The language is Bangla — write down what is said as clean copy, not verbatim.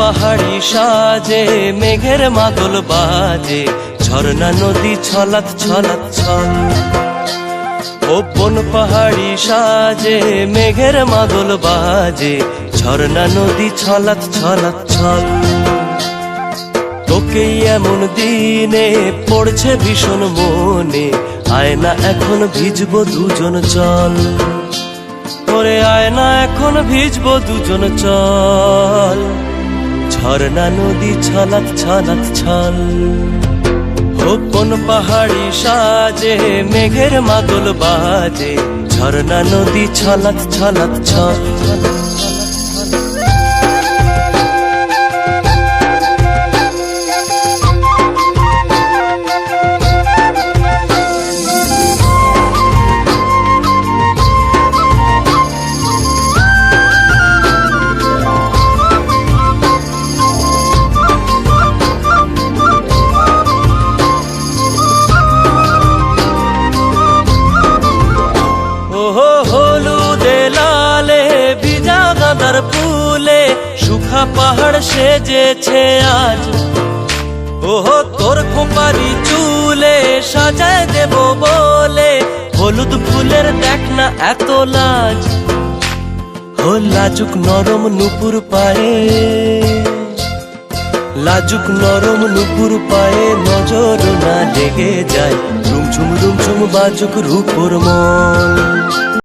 পাহাড়ি সাজে মেঘের মাদল বাজে, ঝর্ণা নদী ছলাৎ ছলাৎ ছল। কোন পাহাড়ি সাজে মেঘের মাদল বাজে, ঝর্ণা নদী ছলাৎ ছলাৎ ছল। তোকেই এমন দিনে পড়ছে ভীষণ মনে, আয়না এখন ভিজবো দুজন চল। ওরে আয়না এখন ভিজবো দুজন চল, ঝর্ণা নদী ছলাৎ ছলাৎ ছল। কোন পাহাড়ি সাজে মেঘের মাদল বাজে, ঝর্ণা নদী ছলাৎ ছলাৎ ছল। হলুদে লালে ভিজা গাঁদার ফুলে শুখা পাহাড় সেজেছে আজ। ওহো তোর খোপারি চুলে সাজায় দেব বলে, হলুদ ফুলের দেখ না এত লাজ। ও লাজুক নরম নুপুর পায়ে, লাজুক নরম নুপুর পায়ে নজর না লেগে যায়, রুমঝুম রুমঝুম বাজুক রূপর মন।